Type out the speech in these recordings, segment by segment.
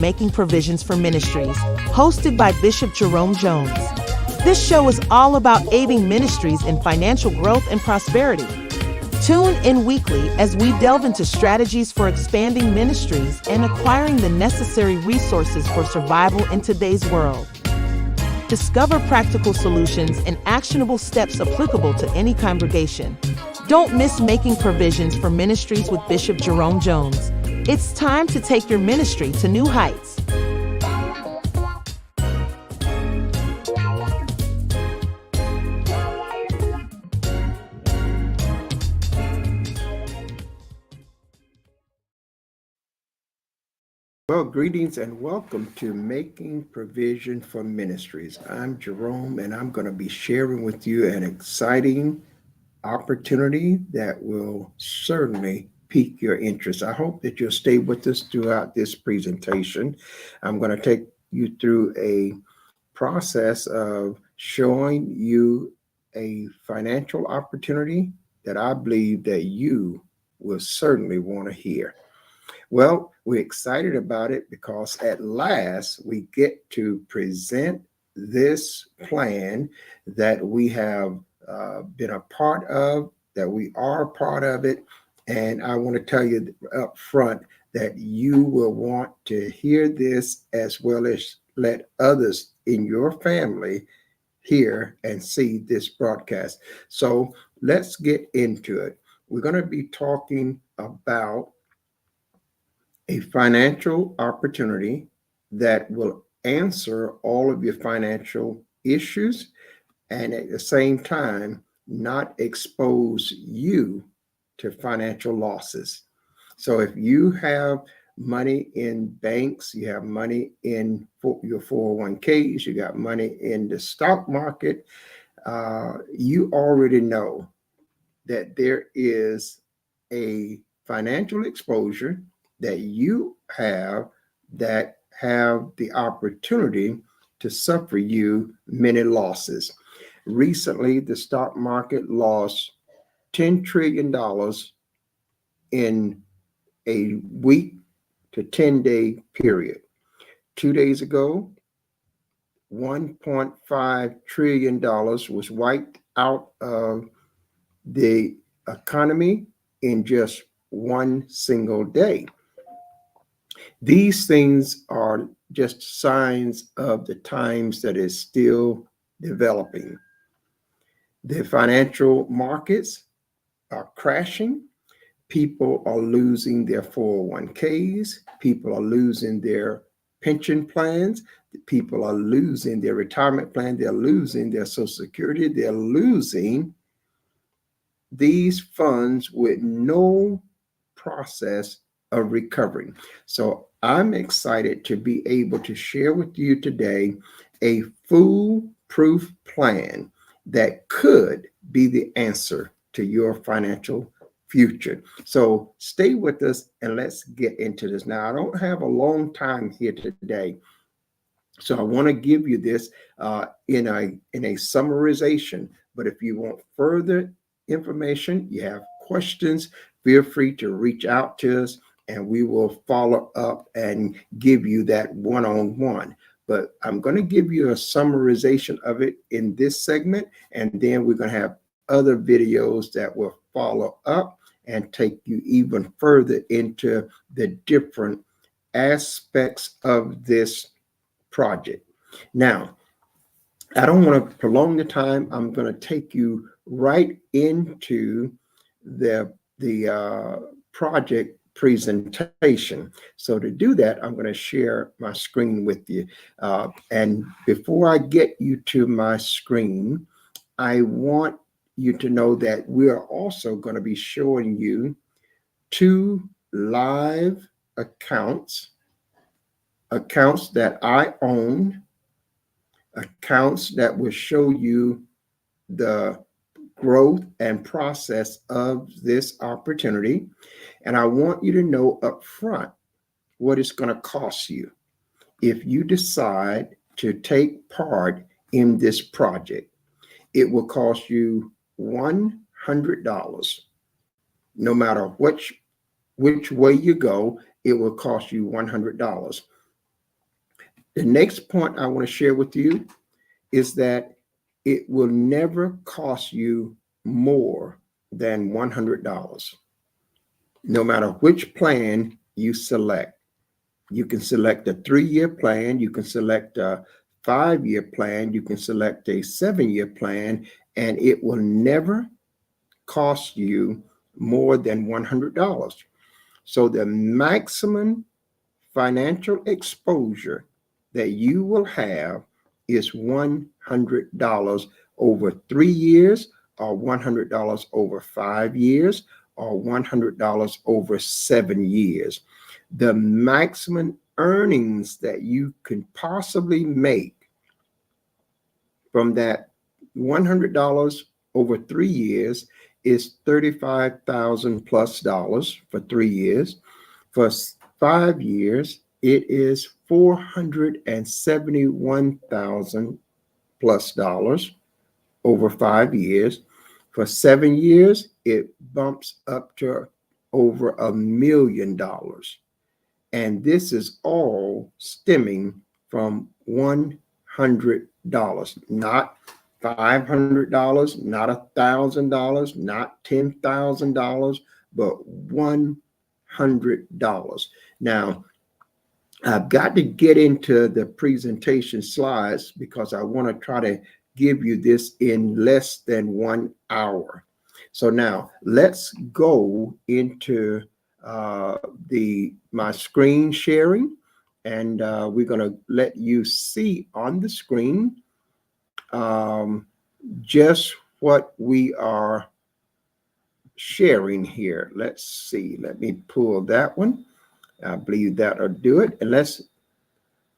Making Provisions for Ministries, hosted by Bishop Jerome Jones. This show is all about aiding ministries in financial growth and prosperity. Tune in weekly as we delve into strategies for expanding ministries and acquiring the necessary resources for survival in today's world. Discover practical solutions and actionable steps applicable to any congregation. Don't miss Making Provisions for Ministries with Bishop Jerome Jones. It's time to take your ministry to new heights. Well, greetings and welcome to Making Provision for Ministries. I'm Jerome, and I'm going to be sharing with you an exciting opportunity that will certainly pique your interest. I hope that you'll stay with us throughout this presentation. I'm going to take you through a process of showing you a financial opportunity that I believe that you will certainly want to hear. Well, we're excited about it because at last we get to present this plan that we have been a part of, that we are a part of it. And I want to tell you up front that you will want to hear this as well as let others in your family hear and see this broadcast. So let's get into it. We're going to be talking about a financial opportunity that will answer all of your financial issues and at the same time not expose you to financial losses. So if you have money in banks, you have money in your 401ks, you got money in the stock market, you already know that there is a financial exposure that you have that have the opportunity to suffer you many losses. Recently, the stock market lost $10 trillion in a week to 10-day period. 2 days ago, $1.5 trillion was wiped out of the economy in just one single day. These things are just signs of the times that is still developing. The financial markets are crashing. People are losing their 401ks. People are losing their pension plans. People are losing their retirement plan. They're losing their Social Security. They're losing these funds with no process of recovering. So I'm excited to be able to share with you today a foolproof plan that could be the answer to your financial future. So stay with us and let's get into this. Now, I don't have a long time here today, so I want to give you this in a summarization. But if you want further information, you have questions, feel free to reach out to us and we will follow up and give you that one-on-one. But I'm going to give you a summarization of it in this segment, and then we're going to have other videos that will follow up and take you even further into the different aspects of this project. Now, I don't want to prolong the time. I'm going to take you right into the project presentation. So to do that, I'm going to share my screen with you. And before I get you to my screen, I want you to know that we are also going to be showing you 2 live accounts that I own, accounts that will show you the growth and process of this opportunity. And I want you to know up front what it's going to cost you if you decide to take part in this project. It will cost you $100. No matter which way you go, it will cost you $100. The next point I want to share with you is that it will never cost you more than $100, no matter which plan you select. You can select a 3-year plan, you can select a 5-year plan, you can select a 7-year plan, and it will never cost you more than $100. So the maximum financial exposure that you will have is $100 over 3 years, or $100 over 5 years, or $100 over 7 years. The maximum earnings that you can possibly make from that $100 over 3 years is $35,000 plus dollars for 3 years. For 5 years, it is $471,000 plus dollars over 5 years. For 7 years, it bumps up to over $1 million. And this is all stemming from $100, not $500, not $1,000, not $10,000, but $100. Now, I've got to get into the presentation slides because I want to try to give you this in less than 1 hour. So now let's go into my screen sharing, and we're going to let you see on the screen just what we are sharing here. Let's see. Let me pull that one. I believe that'll do it. And let's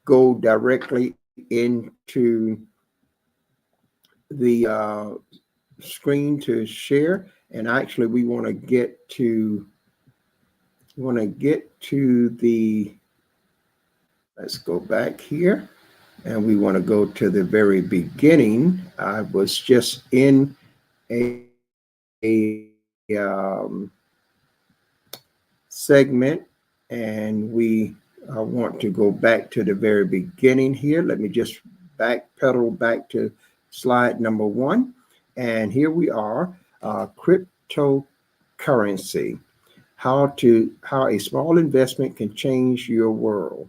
go directly into the screen to share. And actually, we want to get to the, let's go back here, and we want to go to the very beginning. I was just in a segment, and we want to go back to the very beginning here. Let me just backpedal back to slide number 1. And here we are, cryptocurrency, how a small investment can change your world.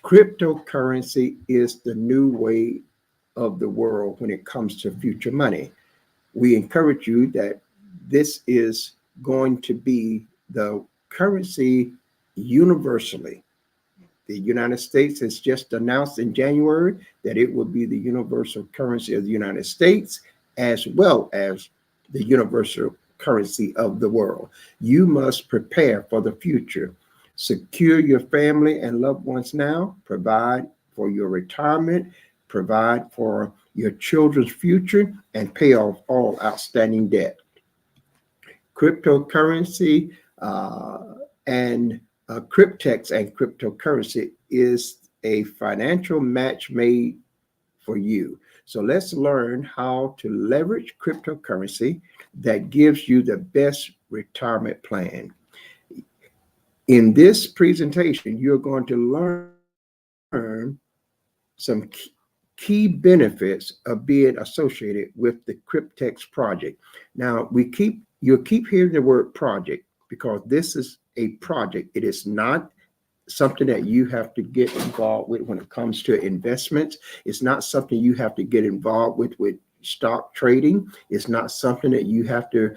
Cryptocurrency is the new way of the world when it comes to future money. We encourage you that this is going to be the currency universally. The United States has just announced in January that it will be the universal currency of the United States, as well as the universal currency of the world. You must prepare for the future. Secure your family and loved ones now. Provide for your retirement. Provide for your children's future, and pay off all outstanding debt. Cryptocurrency and Cryptex and cryptocurrency is a financial match made for you. So let's learn how to leverage cryptocurrency that gives you the best retirement plan. In this presentation, you're going to learn some key benefits of being associated with the Cryptex project. Now, you'll keep hearing the word project because this is a project. It is not something that you have to get involved with when it comes to investments. It's not something you have to get involved with stock trading. It's not something that you have to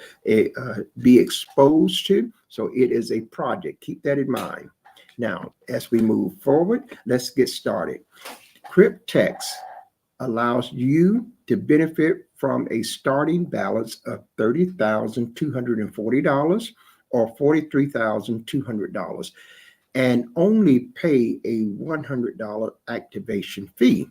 be exposed to. So it is a project. Keep that in mind. Now, as we move forward, let's get started. Cryptex allows you to benefit from a starting balance of $30,240 or $43,200 and only pay a $100 activation fee.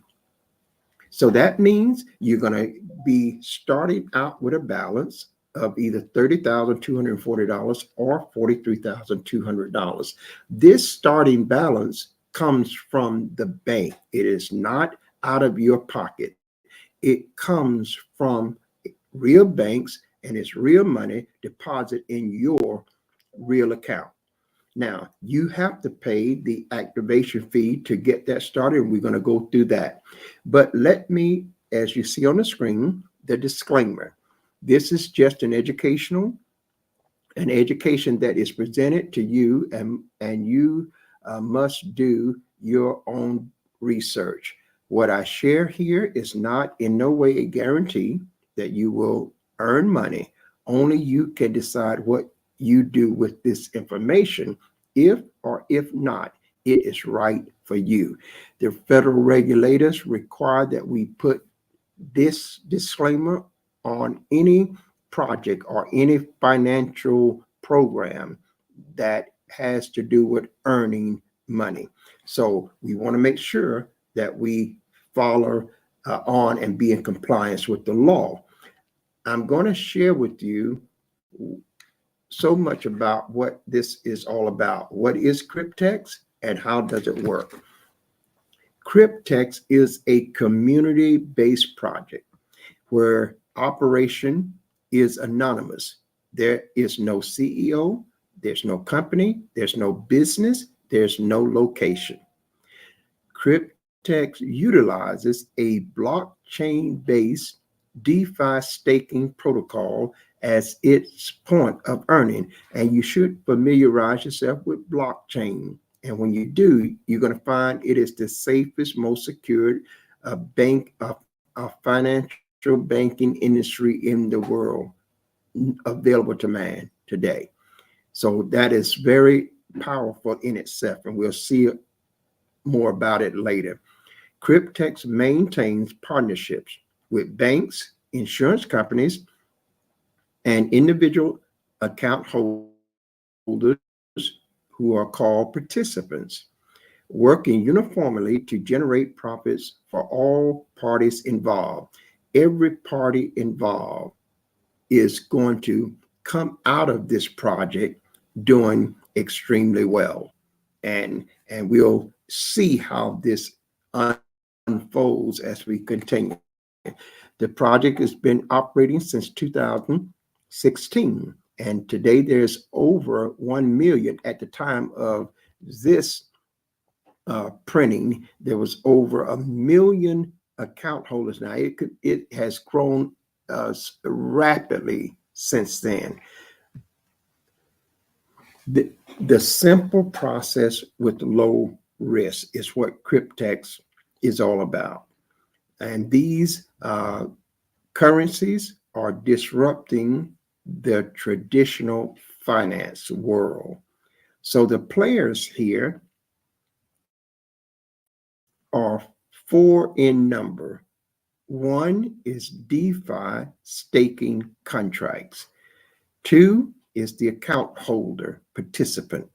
So that means you're going to be starting out with a balance of either $30,240 or $43,200. This starting balance comes from the bank. It is not out of your pocket. It comes from real banks, and it's real money deposited in your real account. Now, you have to pay the activation fee to get that started. We're going to go through that. But let me, as you see on the screen, the disclaimer. This is just an education that is presented to you, and you must do your own research. What I share here is not in no way a guarantee that you will earn money. Only you can decide what you do with this information, if or if not it is right for you. The federal regulators require that we put this disclaimer on any project or any financial program that has to do with earning money. So we want to make sure that we follow on and be in compliance with the law. I'm going to share with you so much about what this is all about. What is Cryptex and how does it work? Cryptex is a community-based project where operation is anonymous. There is no CEO, there's no company, there's no business, there's no location. Cryptex utilizes a blockchain-based DeFi staking protocol as its point of earning, and you should familiarize yourself with blockchain. And when you do, you're going to find it is the safest, most secured financial banking industry in the world available to man today. So that is very powerful in itself, and we'll see more about it later. Cryptex maintains partnerships with banks, insurance companies, and individual account holders who are called participants, working uniformly to generate profits for all parties involved. Every party involved is going to come out of this project doing extremely well. And we'll see how this unfolds as we continue. The project has been operating since 2016, and today there's over 1 million. At the time of this printing, there was over 1 million account holders. Now it has grown rapidly since then. The simple process with low risk is what Cryptex is all about. And these currencies are disrupting the traditional finance world. So the players here are 4 in number. 1 is DeFi staking contracts. 2 is the account holder participant.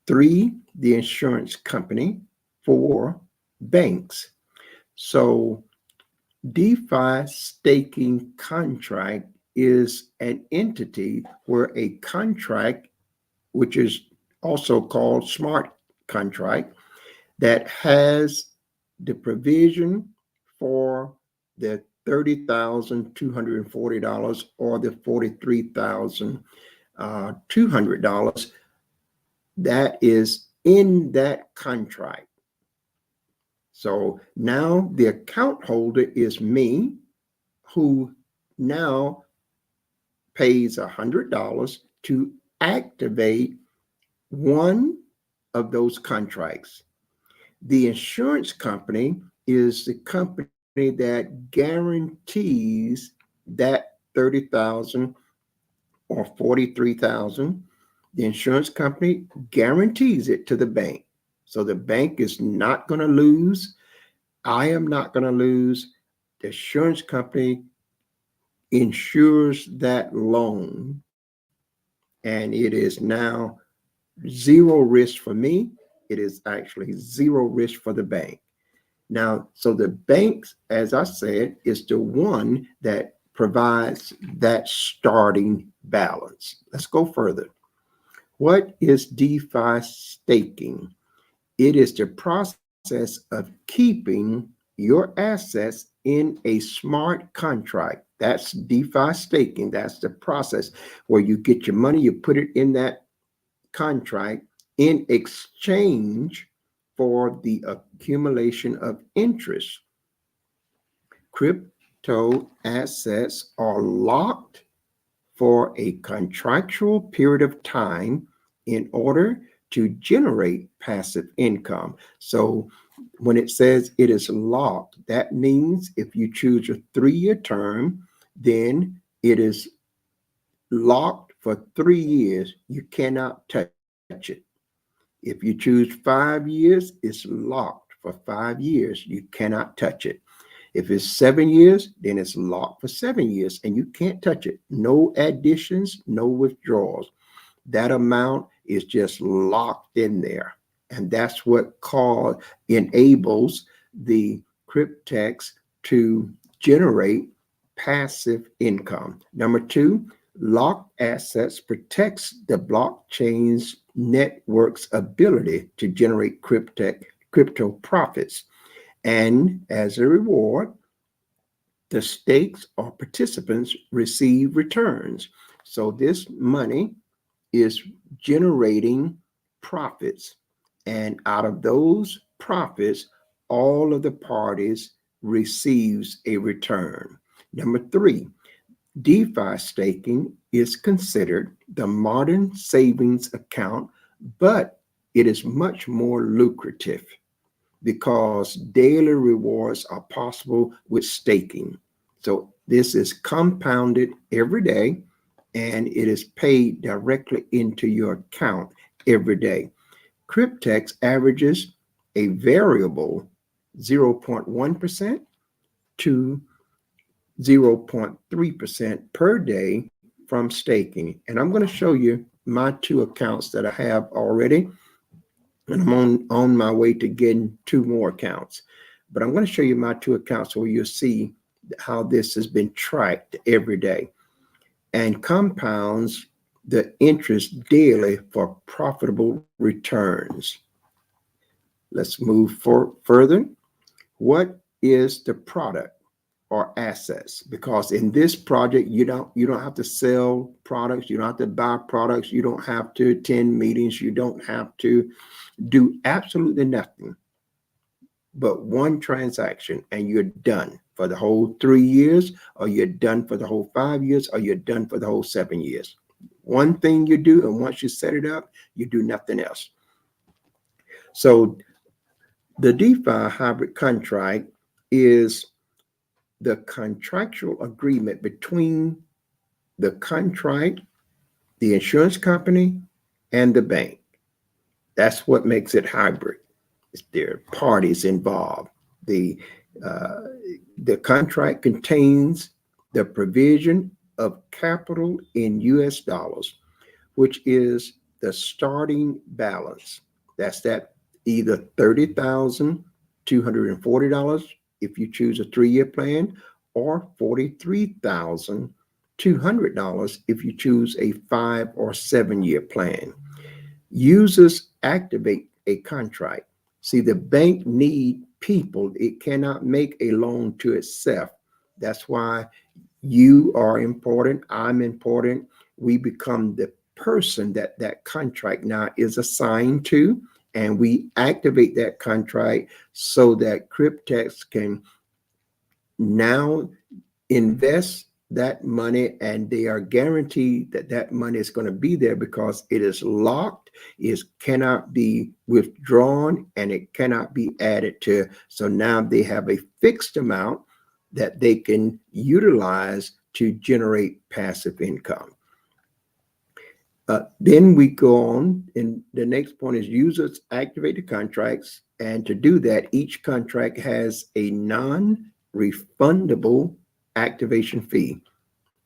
3, the insurance company. 4, banks. So DeFi staking contract is an entity where a contract, which is also called smart contract, that has the provision for the $30,240 or the $43,200 that is in that contract. So now the account holder is me, who now pays $100 to activate one of those contracts. The insurance company is the company that guarantees that 30,000 or 43,000. The insurance company guarantees it to the bank. So the bank is not going to lose. I am not going to lose. The insurance company insures that loan, and it is now zero risk for me. It is actually zero risk for the bank. Now, so the banks, as I said, is the one that provides that starting balance. Let's go further. What is DeFi staking? It is the process of keeping your assets in a smart contract. That's DeFi staking. That's the process where you get your money, you put it in that contract, in exchange for the accumulation of interest. Crypto assets are locked for a contractual period of time in order to generate passive income. So when it says it is locked, that means if you choose a 3-year term, then it is locked for 3 years. You cannot touch it. If you choose 5 years, it's locked for 5 years. You cannot touch it. If it's 7 years, then it's locked for 7 years and you can't touch it. No additions, no withdrawals. That amount is just locked in there. And that's what enables the cryptex to generate passive income. Number two, locked assets protects the blockchain's network's ability to generate crypto profits. And as a reward, the stakes or participants receive returns. So this money is generating profits. And out of those profits, all of the parties receives a return. Number three, DeFi staking is considered the modern savings account, but it is much more lucrative because daily rewards are possible with staking. So this is compounded every day and it is paid directly into your account every day. Cryptex averages a variable 0.1% to 0.3% per day from staking. And I'm going to show you my 2 accounts that I have already. And I'm on my way to getting 2 more accounts. But I'm going to show you my 2 accounts where you'll see how this has been tracked every day and compounds the interest daily for profitable returns. Let's move further. What is the product or assets? Because in this project, you don't have to sell products, you don't have to buy products, you don't have to attend meetings, you don't have to do absolutely nothing but one transaction and you're done for the whole 3 years, or you're done for the whole 5 years, or you're done for the whole 7 years. One thing you do, and once you set it up, you do nothing else. So the DeFi hybrid contract is the contractual agreement between the contract, the insurance company, and the bank. That's what makes it hybrid. There are parties involved. The contract contains the provision of capital in US dollars, which is the starting balance. That's that either $30,240 if you choose a 3-year plan, or $43,200 if you choose a 5 or 7-year plan. Users activate a contract. See, the bank need people. It cannot make a loan to itself. That's why you are important. I'm important. We become the person that contract now is assigned to, and we activate that contract so that Cryptex can now invest that money, and they are guaranteed that that money is going to be there because it is locked, it cannot be withdrawn, and it cannot be added to. So now they have a fixed amount that they can utilize to generate passive income. Then we go on, and the next point is users activate the contracts. And to do that, each contract has a non-refundable activation fee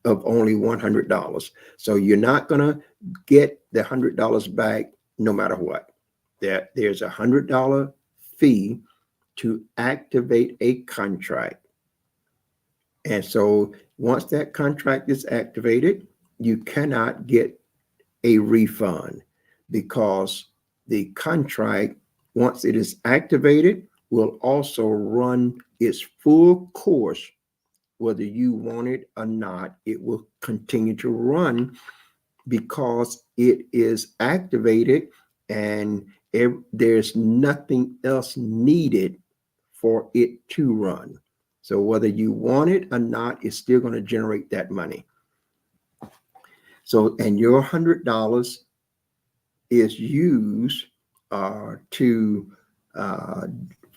of only $100. So you're not going to get the $100 back no matter what. There's a $100 fee to activate a contract. And so once that contract is activated, you cannot get a refund because the contract, once it is activated, will also run its full course. Whether you want it or not, it will continue to run because it is activated and there's nothing else needed for it to run. So whether you want it or not, it's still going to generate that money. So, and your $100 is used to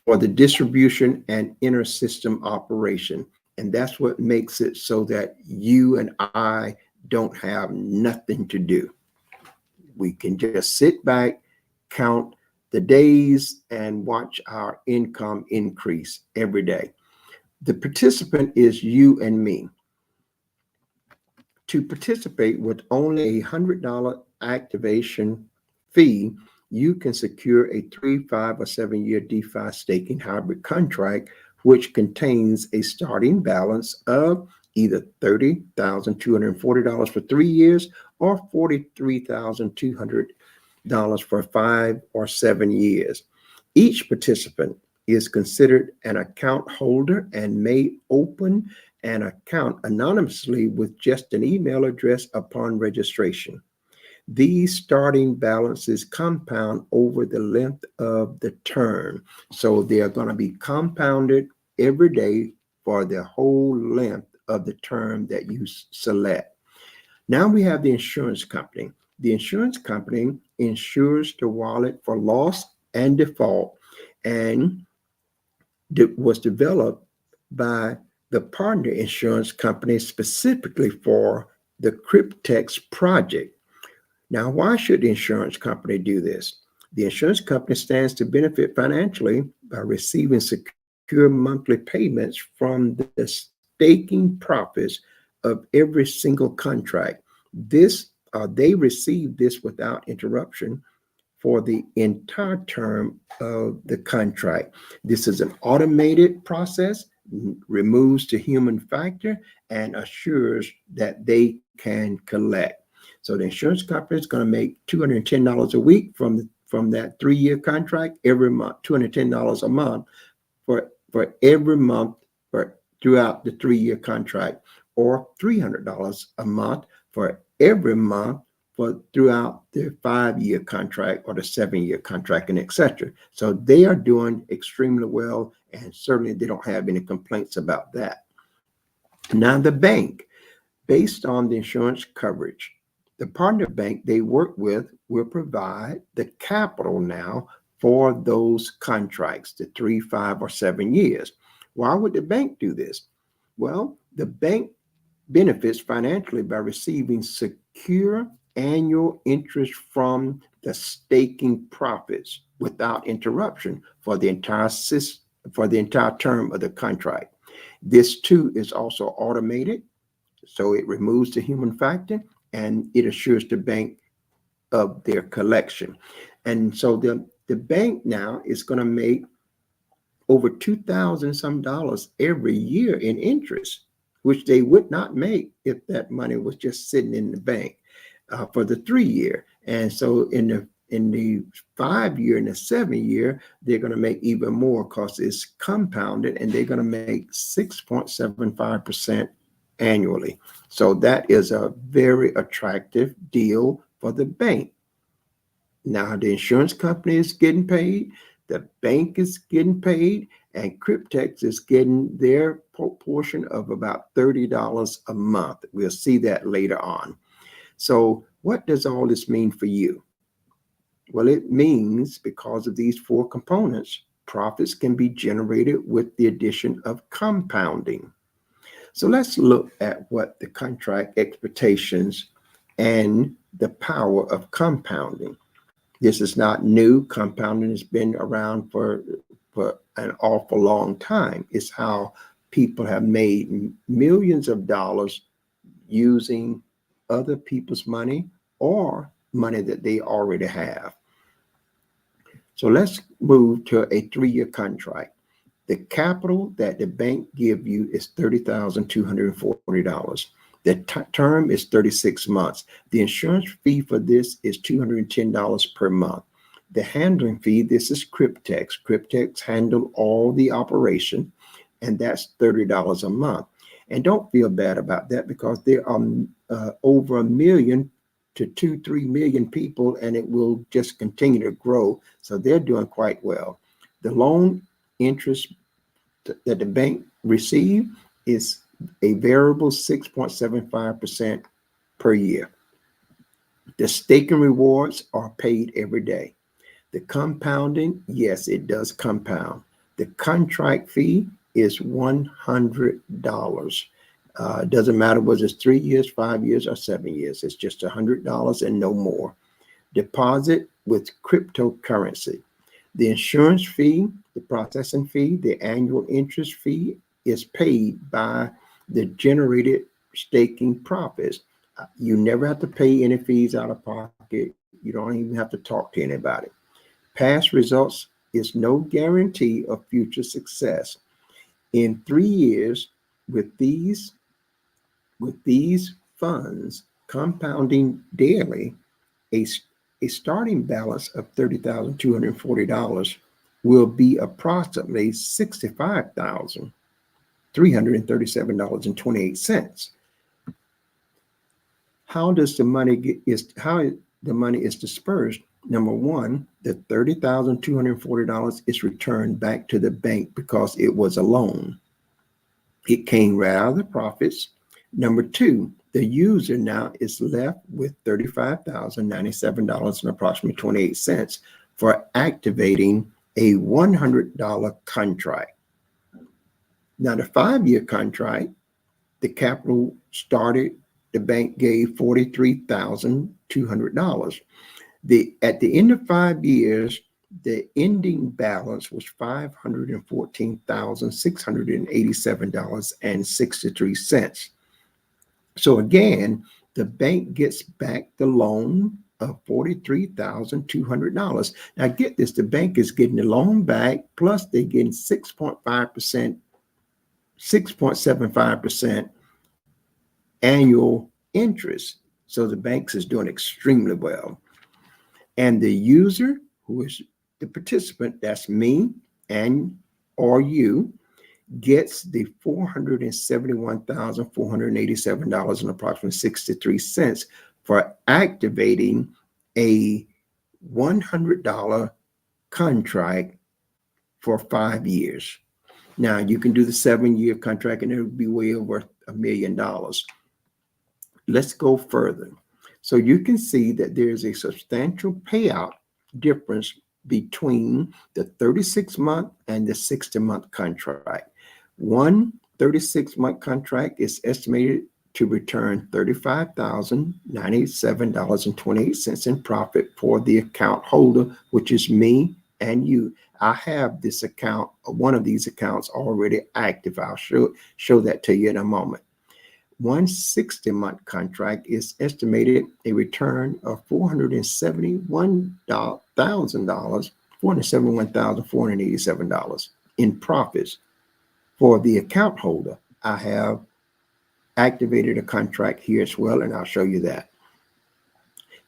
for the distribution and inter system operation. And that's what makes it so that you and I don't have nothing to do. We can just sit back, count the days, and watch our income increase every day. The participant is you and me. To participate with only a $100 activation fee, you can secure a 3, 5, or 7-year DeFi staking hybrid contract, which contains a starting balance of either $30,240 for 3 years or $43,200 for 5 or 7 years. Each participant is considered an account holder and may open an account anonymously with just an email address upon registration. These starting balances compound over the length of the term. So they are going to be compounded every day for the whole length of the term that you select. Now we have the insurance company. The insurance company insures the wallet for loss and default, and was developed by the partner insurance company specifically for the Cryptex project. Now, why should the insurance company do this? The insurance company stands to benefit financially by receiving secure monthly payments from the staking profits of every single contract. They receive this without interruption for the entire term of the contract. This is an automated process, removes the human factor, and assures that they can collect. So the insurance company is going to make $210 a week from that 3-year contract every month, $210 a month for every month throughout the 3-year contract, or $300 a month for every month throughout the 5-year contract or the 7-year contract, and etc. So they are doing extremely well, and certainly they don't have any complaints about that. Now the bank, based on the insurance coverage, the partner bank they work with will provide the capital now for those contracts, the 3, 5, or 7 years. Why would the bank do this? Well, the bank benefits financially by receiving secure annual interest from the staking profits without interruption for the entire term of the contract. This too is also automated, so it removes the human factor and it assures the bank of their collection. And so the bank now is going to make over $2,000 some every year in interest, which they would not make if that money was just sitting in the bank for the 3-year. And so in the 5-year and the 7-year, they're going to make even more because it's compounded, and they're going to make 6.75% annually. So that is a very attractive deal for the bank. Now the insurance company is getting paid, the bank is getting paid, and Cryptex is getting their portion of about $30 a month. We'll see that later on. So what does all this mean for you? Well, it means because of these 4 components, profits can be generated with the addition of compounding. So let's look at what the contract expectations and the power of compounding. This is not new. Compounding has been around for an awful long time. It's how people have made millions of dollars using other people's money or money that they already have. So let's move to a 3-year contract. The capital that the bank give you is $30,240. The term is 36 months. The insurance fee for this is $210 per month. The handling fee, this is Cryptex. Cryptex handle all the operation, and that's $30 a month. And don't feel bad about that, because there are over 1 million to 2-3 million people, and it will just continue to grow. So they're doing quite well. The loan interest that the bank receive is a variable 6.75% per year. The staking rewards are paid every day. The compounding, yes, it does compound. The contract fee is $100. It doesn't matter whether it's 3 years, 5 years, or 7 years. It's just $100 and no more. Deposit with cryptocurrency. The insurance fee, the processing fee, the annual interest fee is paid by the generated staking profits. You never have to pay any fees out of pocket. You don't even have to talk to anybody. Past results is no guarantee of future success. In 3 years, with these funds compounding daily, a starting balance of $30,240 will be approximately $65,337.28. How the money is dispersed? Number one, the $30,240 is returned back to the bank because it was a loan. It came right out of the profits. Number two, the user now is left with $35,097 and approximately 28 cents for activating a $100 contract. Now, the 5-year contract, the capital started, the bank gave $43,200. At the end of 5 years, the ending balance was $514,687.63. So again, the bank gets back the loan of $43,200. Now get this, the bank is getting the loan back, plus they're getting 6.75% annual interest. So the banks is doing extremely well. And the user, who is the participant, that's me and or you, gets the $471,487 and approximately 63 cents for activating a $100 contract for 5 years. Now you can do the 7-year contract and it will be way over $1 million. Let's go further. So you can see that there's a substantial payout difference between the 36-month and the 60-month contract. One 36-month contract is estimated to return $35,097.28 in profit for the account holder, which is me and you. I have this account, one of these accounts already active. I'll show that to you in a moment. One 60-month contract is estimated a return of $471,487 in profits for the account holder. I have activated a contract here as well, and I'll show you that.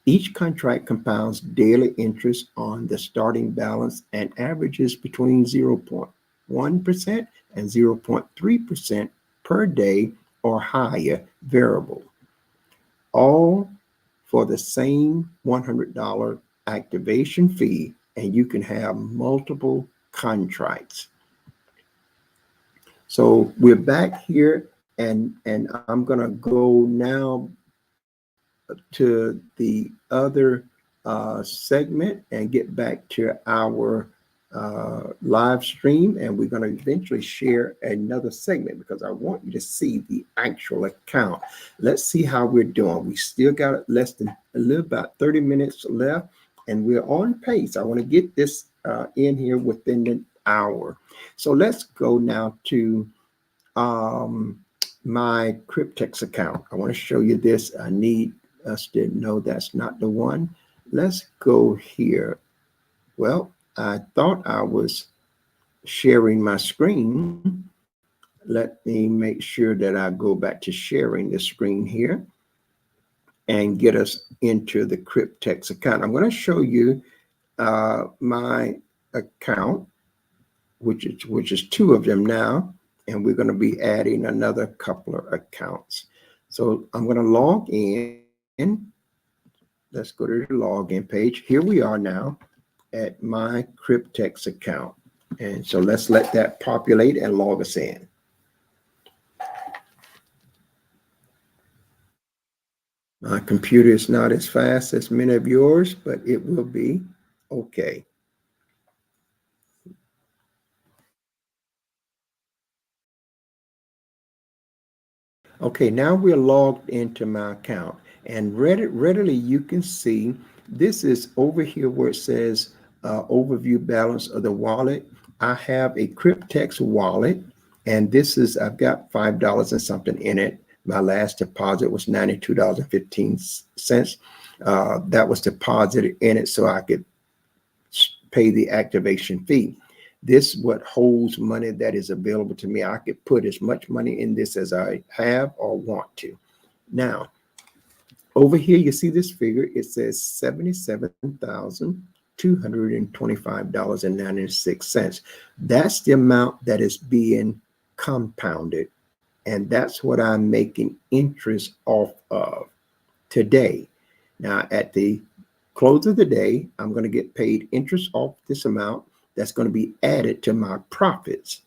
Each contract compounds daily interest on the starting balance and averages between 0.1% and 0.3% per day or higher variable, all for the same $100 activation fee, and you can have multiple contracts. So we're back here, and I'm going to go now to the other segment and get back to our live stream, and we're going to eventually share another segment because I want you to see the actual account. Let's see how we're doing. We still got less than about 30 minutes left, and we're on pace. I want to get this in here within an hour. So let's go now to my Cryptex account. I want to show you this. I need us to know that's not the one. Let's go here. Well, I thought I was sharing my screen. Let me make sure that I go back to sharing the screen here and get us into the Cryptex account. I'm going to show you my account, which is 2 of them now, and we're going to be adding another couple of accounts. So I'm going to log in Let's go to the login page. Here we are now at my Cryptex account. And so let's let that populate and log us in. My computer is not as fast as many of yours, but it will be okay. Okay, now we're logged into my account, and readily you can see this is over here where it says overview balance of the wallet. I have a Cryptex wallet, and this is, I've got $5 and something in it. My last deposit was $92.15. That was deposited in it so I could pay the activation fee. This what holds money that is available to me. I could put as much money in this as I have or want to. Now, over here, you see this figure. It says $77,225.96. That's the amount that is being compounded. And that's what I'm making interest off of today. Now, at the close of the day, I'm going to get paid interest off this amount that's going to be added to my profits.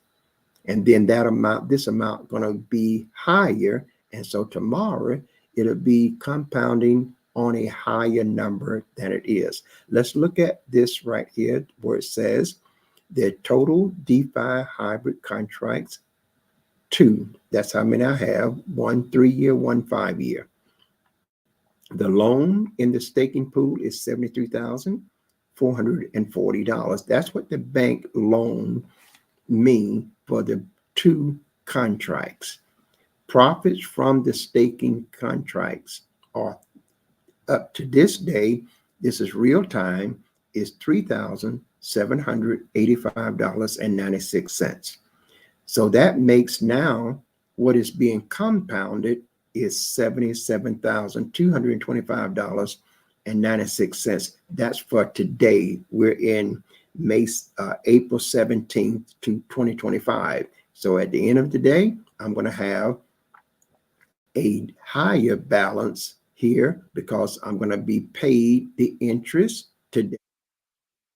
And then that amount, this amount going to be higher. And so tomorrow it'll be compounding on a higher number than it is. Let's look at this right here where it says the total DeFi hybrid contracts, 2. That's how many I have, 1 3-year, 1 5-year. The loan in the staking pool is $73,440. That's what the bank loan mean for the 2 contracts. Profits from the staking contracts are up to this day, this is real time, is $3,785.96. So that makes now what is being compounded is $77,225.96. That's for today. We're in April 17th to 2025. So at the end of the day, I'm going to have a higher balance here because I'm going to be paid the interest today.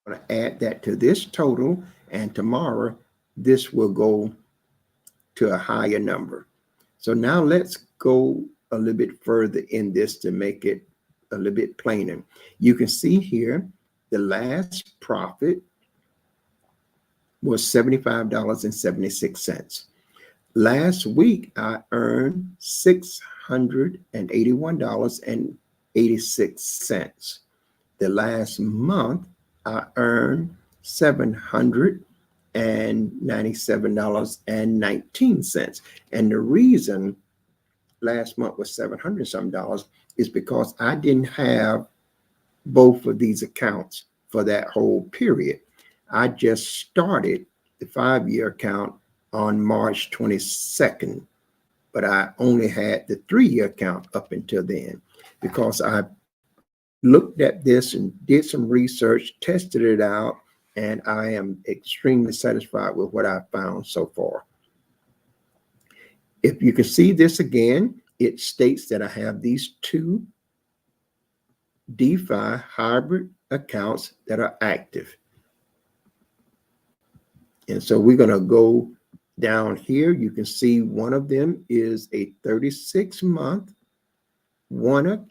I'm going to add that to this total, and tomorrow this will go to a higher number. So now let's go a little bit further in this to make it a little bit plainer. You can see here the last profit was $75.76. Last week I earned $681.86. The last month I earned $797.19. And the reason last month was $700 some is because I didn't have both of these accounts for that whole period. I just started the 5-year account on March 22nd, but I only had the 3-year account up until then because I looked at this and did some research, tested it out, and I am extremely satisfied with what I found so far. If you can see this again, it states that I have these 2 DeFi hybrid accounts that are active. And so we're going to go down here. You can see one of them is a 36-month, one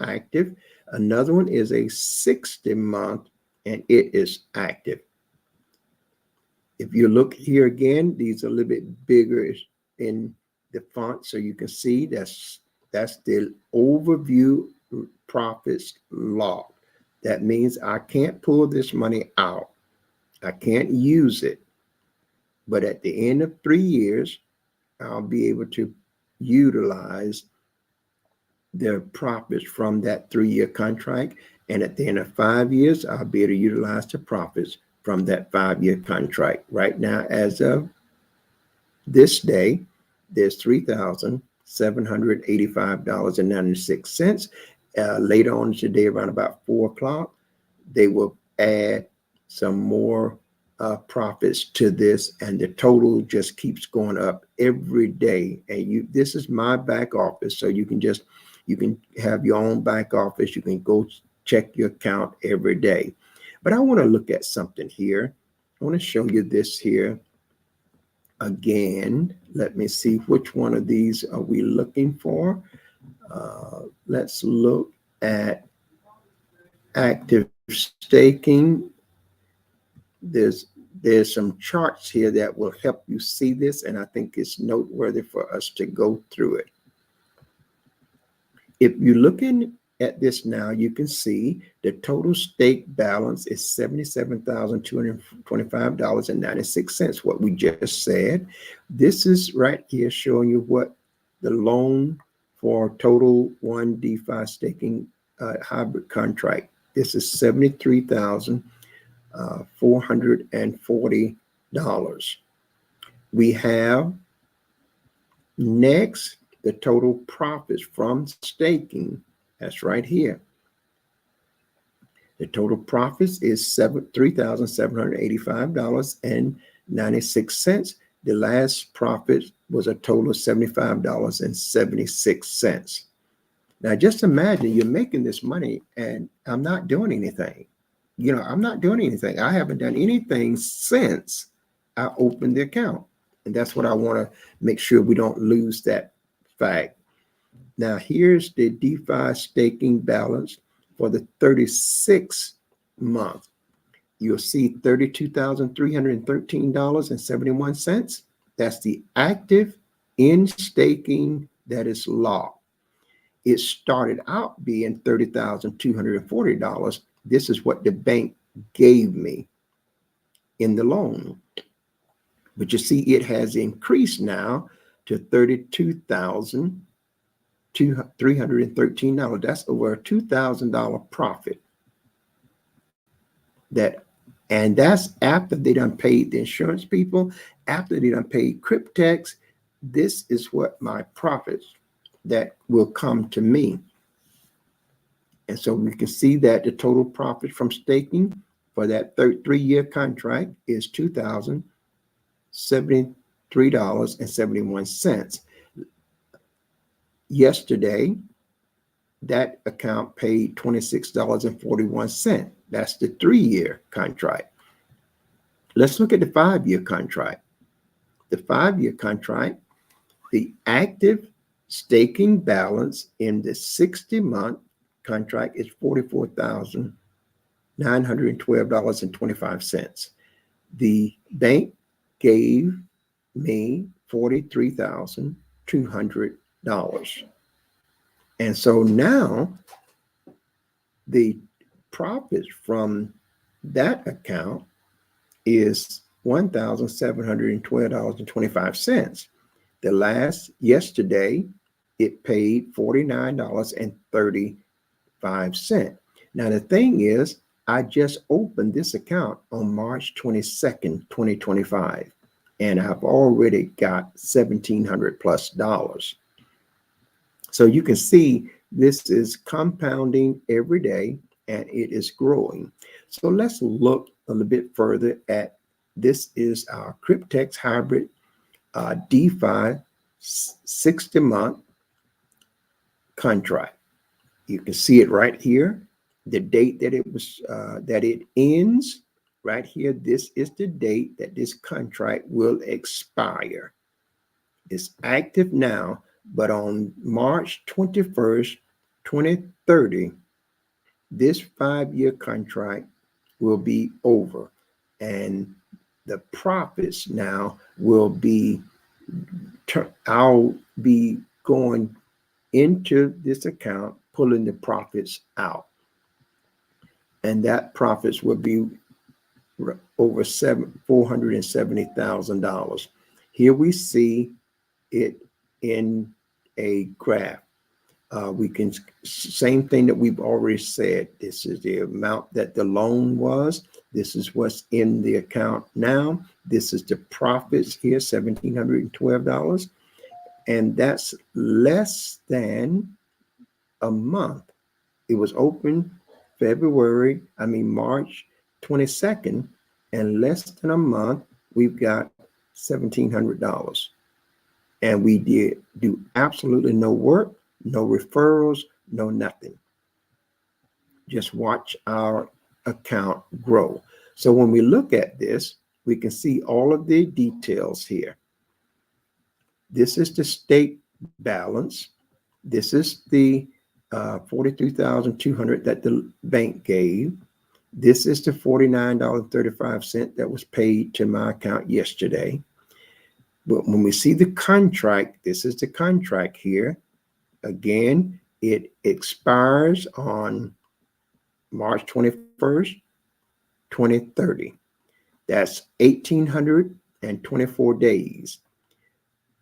active. Another one is a 60-month, and it is active. If you look here again, these are a little bit bigger in the font, so you can see that's the overview profits log. That means I can't pull this money out. I can't use it. But at the end of 3 years, I'll be able to utilize the profits from that 3-year contract. And at the end of 5 years, I'll be able to utilize the profits from that 5-year contract. Right now, as of this day, there's $3,785.96. Later on today, around about 4 o'clock, they will add some more profits to this, and the total just keeps going up every day. And this is my back office, so you can just You can have your own back office. You can go check your account every day. But I want to look at something here. I want to show you this here again. Let me see, which one of these are we looking for? Let's look at active staking. There's some charts here that will help you see this, and I think it's noteworthy for us to go through it. If you're looking at this now, you can see the total stake balance is $77,225.96, what we just said. This is right here showing you what the loan for total one DeFi staking hybrid contract. This is $73,440. We have next the total profits from staking. That's right here. The total profits is $3,785.96. The last profit was a total of $75.76. Now, just imagine you're making this money and I'm not doing anything. I'm not doing anything. I haven't done anything since I opened the account. And that's what I want to make sure we don't lose that fact. Now, here's the DeFi staking balance for the 36th month. You'll see $32,313.71. That's the active in staking that is locked. It started out being $30,240. This is what the bank gave me in the loan. But you see, it has increased now to $32,313. That's over a $2,000 profit. And that's after they done paid the insurance people, after they done paid Cryptex. This is what my profits that will come to me. And so we can see that the total profit from staking for that 3-year contract is $2,073.71. Yesterday, that account paid $26.41. That's the 3-year contract. Let's look at the 5-year contract. The 5-year contract, the active staking balance in the 60-month contract is $44,912.25. The bank gave me $43,200. And so now the profits from that account is $1,712.25. Yesterday, it paid $49.35. Now, the thing is, I just opened this account on March 22nd, 2025, and I've already got $1,700 plus. So you can see this is compounding every day and it is growing. So let's look a little bit further at this. Is our Cryptex hybrid DeFi 60-month contract. You can see it right here. The date that it ends right here. This is the date that this contract will expire. It's active now, but on March 21st, 2030, this 5-year contract will be over, and the profits now will be, I'll be going into this account, pulling the profits out, and that profits will be over $470,000. Here we see it in a graph. We can, same thing that we've already said. This is the amount that the loan was. This is what's in the account now. This is the profits here, $1,712. And that's less than a month. It was open March 22nd, and less than a month, we've got $1,700. And we did do absolutely no work. No referrals, no nothing. Just watch our account grow. So when we look at this, we can see all of the details here. This is the state balance. This is the 43,200 that the bank gave. This is the $49.35 that was paid to my account yesterday. But when we see the contract, this is the contract here. Again, it expires on March 21st, 2030. That's 1,824 days.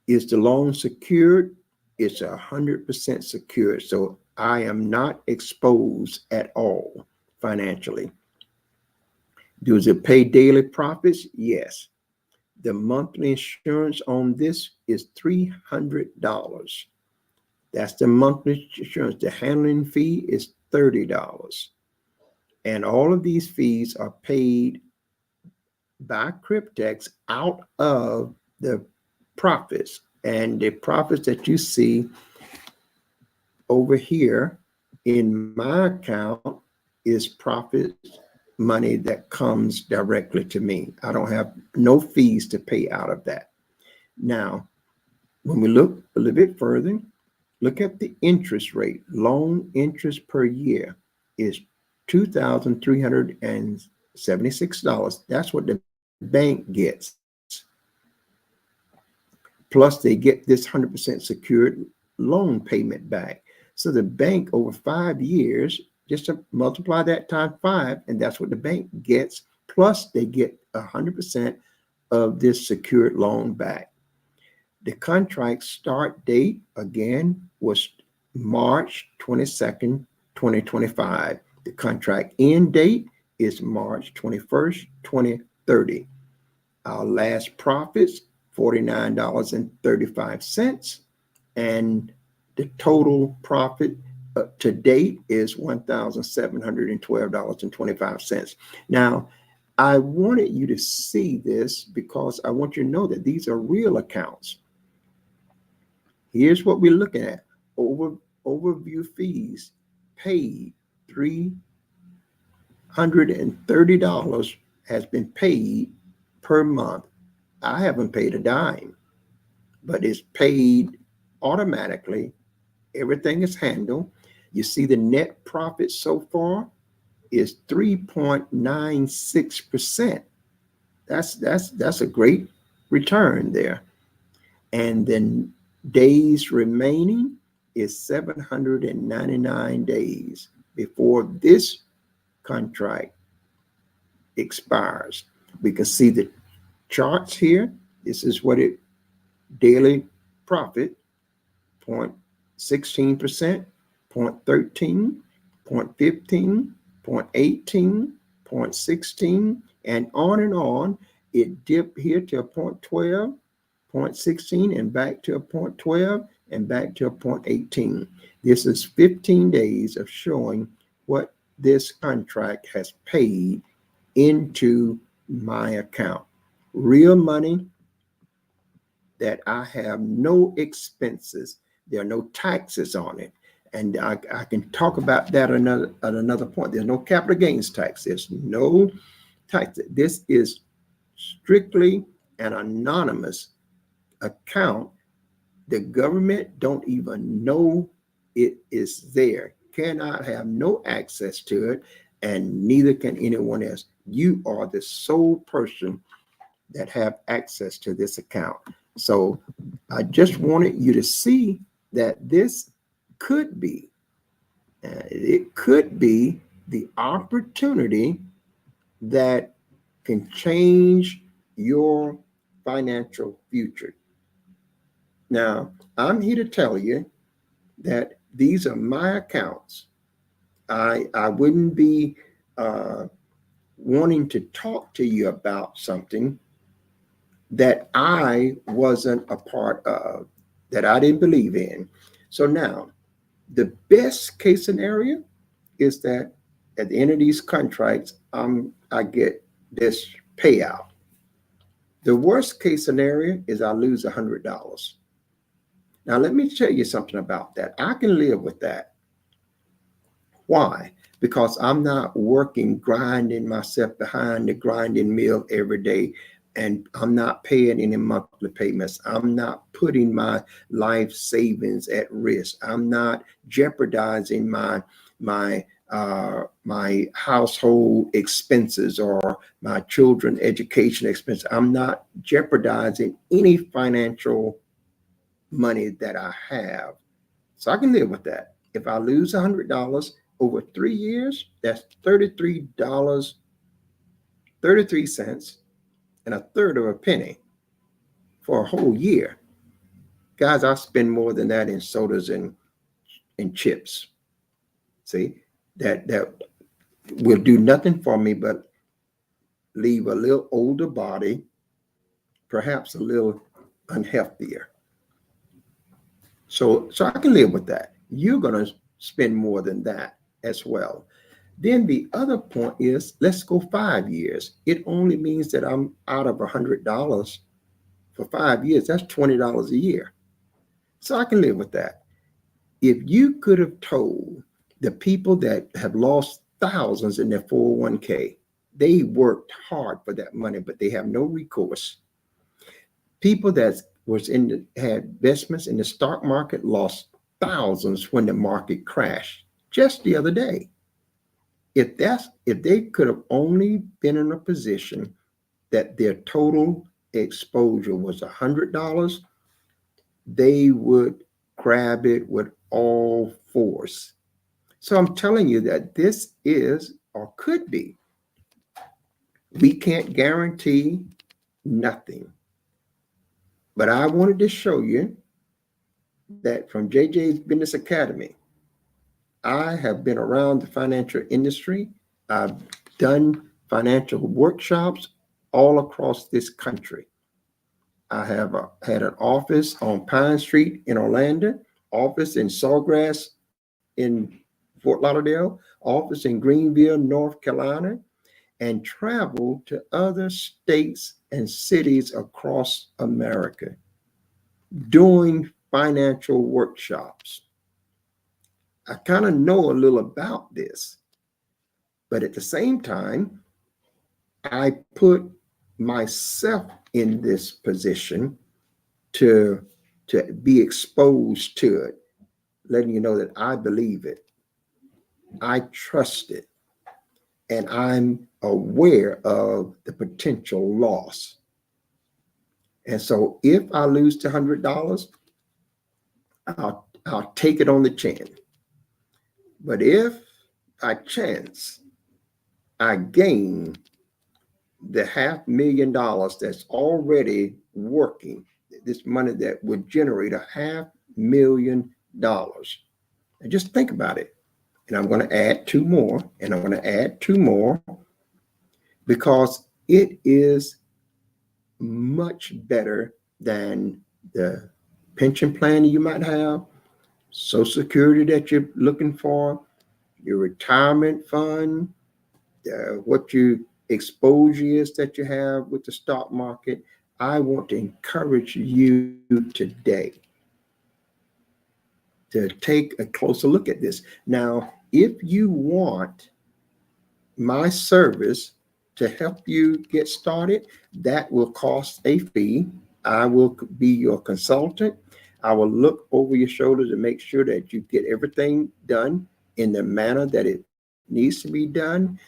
Is the loan secured? It's 100% secured. So I am not exposed at all financially. Does it pay daily profits? Yes. The monthly insurance on this is $300. That's the monthly insurance. The handling fee is $30. And all of these fees are paid by Cryptex out of the profits. And the profits that you see over here in my account is profit money that comes directly to me. I don't have no fees to pay out of that. Now, when we look a little bit further, look at the interest rate. Loan interest per year is $2,376. That's what the bank gets. Plus, they get this 100% secured loan payment back. So the bank over 5 years, just to multiply that times 5, and that's what the bank gets. Plus, they get 100% of this secured loan back. The contract start date, again, was March 22nd, 2025. The contract end date is March 21st, 2030. Our last profits, $49.35. And the total profit to date is $1,712.25. Now, I wanted you to see this because I want you to know that these are real accounts. Here's what we're looking at. Overview fees paid. $330 has been paid per month. I haven't paid a dime, but it's paid automatically. Everything is handled. You see the net profit so far is 3.96%. That's a great return there. And then days remaining is 799 days before this contract expires. We can see the charts here. This is what it daily profit, 0.16%, 0.13, 0.15, 0.18, 0.16, and on. It dipped here to a 0.12, 0.16, and back to a 0.12, and back to a 0.18. This is 15 days of showing what this contract has paid into my account. Real money that I have no expenses. There are no taxes on it. And I can talk about that at another point. There's no capital gains tax. There's no tax. This is strictly an anonymous account. The government don't even know it is there. Cannot have no access to it, and neither can anyone else. You are the sole person that have access to this account. So I just wanted you to see that this could be, it could be the opportunity that can change your financial future. Now, I'm here to tell you that these are my accounts. I wouldn't be wanting to talk to you about something that I wasn't a part of, that I didn't believe in. So now, the best case scenario is that at the end of these contracts, I get this payout. The worst case scenario is I lose $100. Now, let me tell you something about that. I can live with that. Why? Because I'm not working, grinding myself behind the grinding mill every day, and I'm not paying any monthly payments. I'm not putting my life savings at risk. I'm not jeopardizing my household expenses or my children education expenses. I'm not jeopardizing any financial money that I have. So I can live with that. If I lose $100 over 3 years, that's $33, 33 cents, and a third of a penny for a whole year. Guys, I spend more than that in sodas and chips. See, that will do nothing for me but leave a little older body, perhaps a little unhealthier. So I can live with that. You're going to spend more than that as well. Then the other point is, let's go 5 years. It only means that I'm out of $100 for 5 years. That's $20 a year. So I can live with that. If you could have told the people that have lost thousands in their 401k, they worked hard for that money, but they have no recourse. People that had investments in the stock market lost thousands when the market crashed just the other day. If they could have only been in a position that their total exposure was $100, they would grab it with all force. So I'm telling you that this is or could be. We can't guarantee nothing. But I wanted to show you that from JJ's Business Academy, I have been around the financial industry. I've done financial workshops all across this country. I have had an office on Pine Street in Orlando, office in Sawgrass in Fort Lauderdale, office in Greenville, North Carolina, and traveled to other states and cities across America doing financial workshops. I kind of know a little about this, but at the same time, I put myself in this position to be exposed to it, letting you know that I believe it, I trust it, and I'm aware of the potential loss. And so if I lose to $100, I'll take it on the chin. But if by chance I gain the $500,000 that's already working, this money that would generate $500,000, and just think about it. And I'm going to add two more, and I'm going to add two more, because it is much better than the pension plan you might have, Social Security that you're looking for, your retirement fund, what your exposure is that you have with the stock market. I want to encourage you today to take a closer look at this. Now, if you want my service to help you get started, that will cost a fee. I will be your consultant. I will look over your shoulder to make sure that you get everything done in the manner that it needs to be done.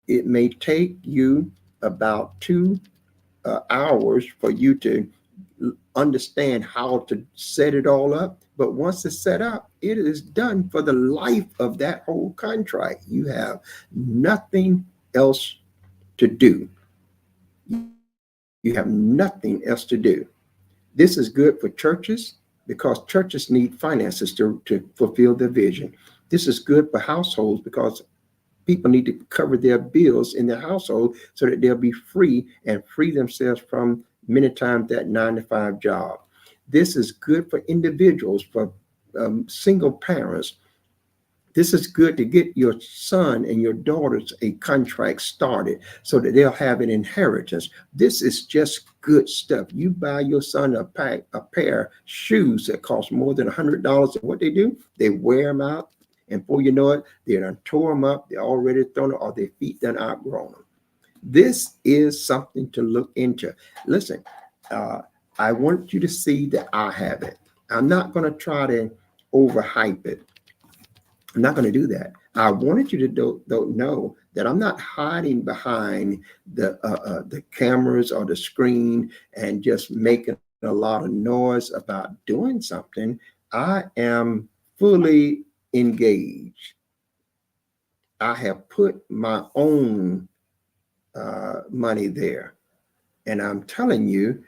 It may take you about 2 hours for you to understand how to set it all up. But once it's set up, it is done for the life of that whole contract. You have nothing else to do. You have nothing else to do. This is good for churches because churches need finances to fulfill their vision. This is good for households because people need to cover their bills in their household so that they'll be free and free themselves from many times that 9-to-5 job. This is good for individuals, for single parents. This is good to get your son and your daughters a contract started so that they'll have an inheritance. This is just good stuff. You buy your son a pair of shoes that cost more than $100, and what they do, they wear them out, and before you know it, they done tore them up, they're already thrown up, or their feet done outgrown them. This is something to look into. Listen, I want you to see that I have it. I'm not going to try to overhype it. I'm not going to do that. I wanted you to know that I'm not hiding behind the cameras or the screen and just making a lot of noise about doing something. I am fully engaged. I have put my own money there. And I'm telling you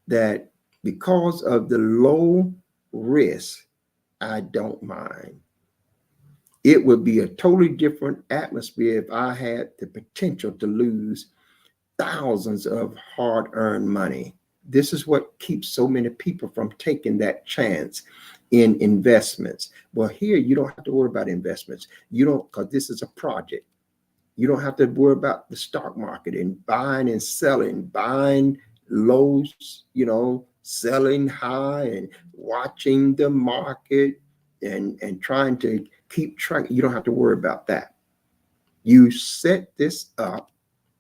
that because of the low risk, I don't mind. It would be a totally different atmosphere if I had the potential to lose thousands of hard-earned money. This is what keeps so many people from taking that chance in investments. Well, here you don't have to worry about investments. You don't, because this is a project. You don't have to worry about the stock market and buying and selling, buying lows, selling high and watching the market and trying to keep track. You don't have to worry about that. You set this up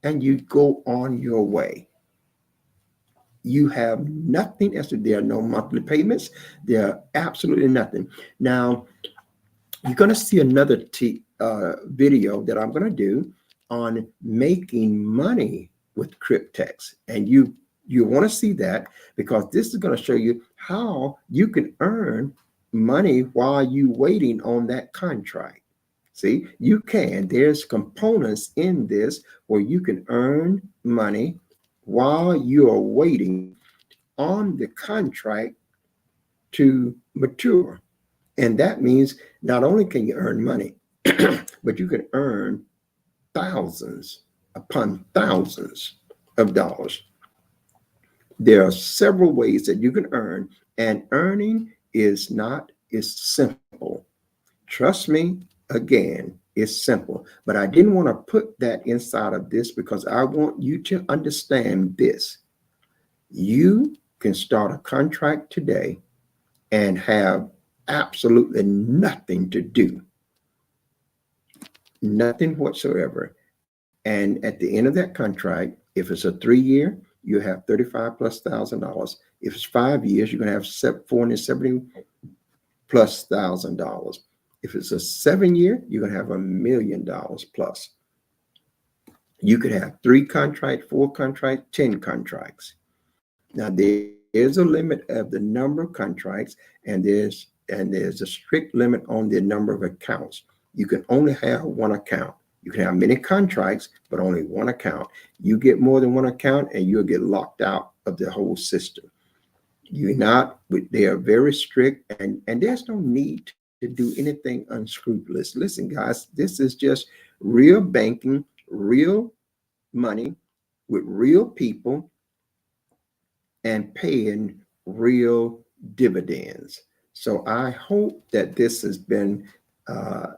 and you go on your way. You have nothing else. There are no monthly payments. There are absolutely nothing. Now, you're going to see another video that I'm going to do on making money with Cryptex. And you want to see that because this is going to show you how you can earn money while you waiting on that contract. See, you can. There's components in this where you can earn money while you are waiting on the contract to mature. And that means not only can you earn money, but you can earn thousands upon thousands of dollars. There are several ways that you can earn, and earning is simple. Trust me, again, it's simple. But I didn't want to put that inside of this because I want you to understand this. You can start a contract today and have absolutely nothing to do. Nothing whatsoever. And at the end of that contract, if it's a 3-year, you have $35,000+. If it's 5 years, you're going to have $470,000+. If it's a 7-year, you're going to have $1 million+. You could have 3 contracts, 4 contracts, 10 contracts. Now there is a limit of the number of contracts, and there's a strict limit on the number of accounts. You can only have one account. You can have many contracts, but only one account. You get more than one account and you'll get locked out of the whole system. They are very strict, and there's no need to do anything unscrupulous. Listen, guys, this is just real banking, real money with real people and paying real dividends. So I hope that this has been an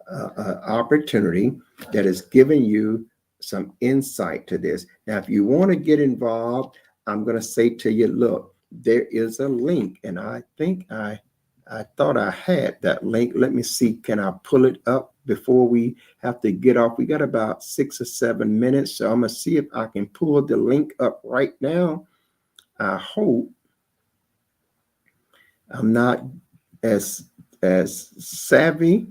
opportunity that has given you some insight to this. Now, if you want to get involved, I'm going to say to you, look, there is a link, and I think I thought I had that link. Let me see, can I pull it up before we have to get off? We got about 6 or 7 minutes, so I'm going to see if I can pull the link up right now. I hope I'm not as savvy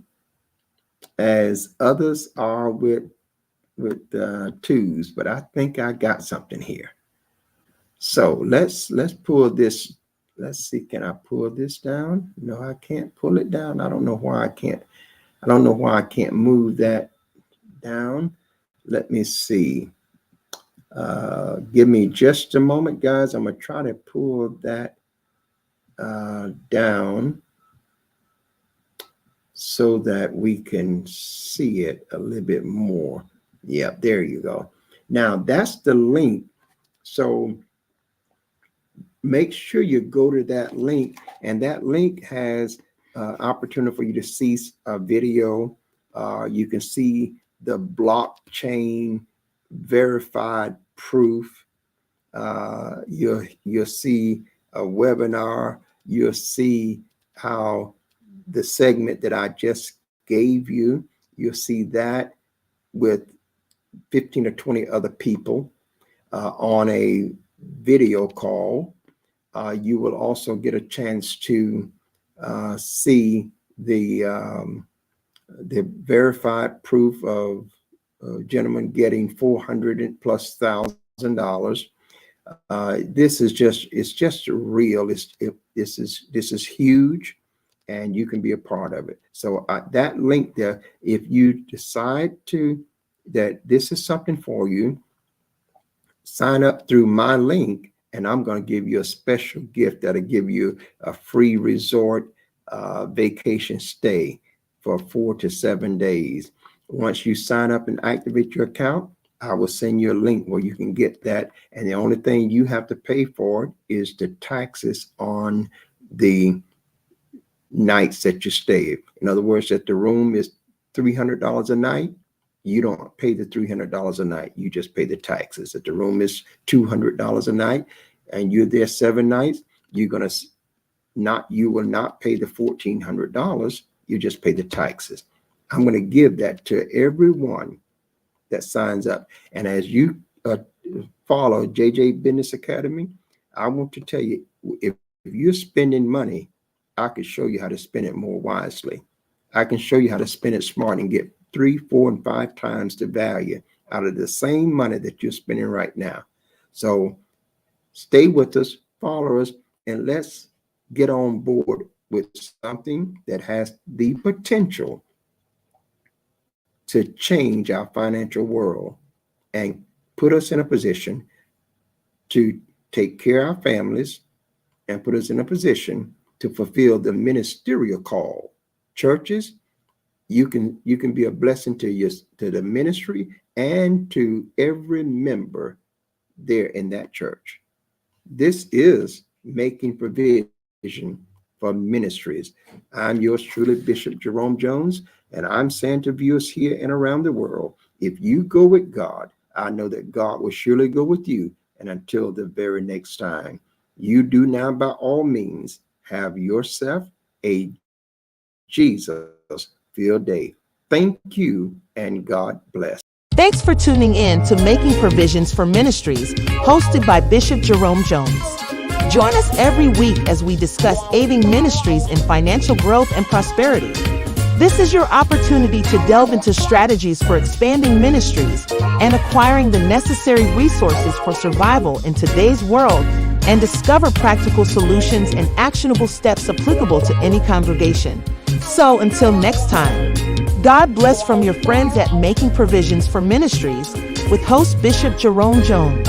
as others are with twos, but I think I got something here. So let's pull this. Let's see, can I pull this down? No, I can't pull it down. I don't know why I can't. I don't know why I can't move that down. Let me see. Give me just a moment, guys. I'm gonna try to pull that down so that we can see it a little bit more. Yeah, there you go. Now that's the link. So make sure you go to that link, and that link has opportunity for you to see a video You can see the blockchain verified proof. You'll see a webinar. You'll see how the segment that I just gave you, you'll see that with 15 or 20 other people on a video call. You will also get a chance to see the verified proof of a gentleman getting $400,000+. This is just real. This is huge, and you can be a part of it. So that link there, if you decide that this is something for you, sign up through my link, and I'm going to give you a special gift that'll give you a free resort vacation stay for 4 to 7 days. Once you sign up and activate your account, I will send you a link where you can get that. And the only thing you have to pay for is the taxes on the nights that you stay. In other words, if the room is $300 a night, you don't pay the $300 a night. You just pay the taxes. If the room is $200 a night and you're there 7 nights, you will not pay the $1,400. You just pay the taxes. I'm going to give that to everyone that signs up. And as you follow JJ Business Academy, I want to tell you, if you're spending money, I can show you how to spend it more wisely. I can show you how to spend it smart and get 3, 4, and 5 times the value out of the same money that you're spending right now. So stay with us, follow us, and let's get on board with something that has the potential to change our financial world and put us in a position to take care of our families and put us in a position to fulfill the ministerial call. Churches, you can be a blessing to the ministry and to every member there in that church. This is making provision for ministries. I'm yours truly, Bishop Jerome Jones, and I'm saying to viewers here and around the world, if you go with God, I know that God will surely go with you. And until the very next time, you do now by all means have yourself a Jesus-filled day. Thank you, and God bless. Thanks for tuning in to Making Provisions for Ministries, hosted by Bishop Jerome Jones. Join us every week as we discuss aiding ministries in financial growth and prosperity. This is your opportunity to delve into strategies for expanding ministries and acquiring the necessary resources for survival in today's world, and discover practical solutions and actionable steps applicable to any congregation. So until next time, God bless from your friends at Making Provisions for Ministries with host Bishop Jerome Jones.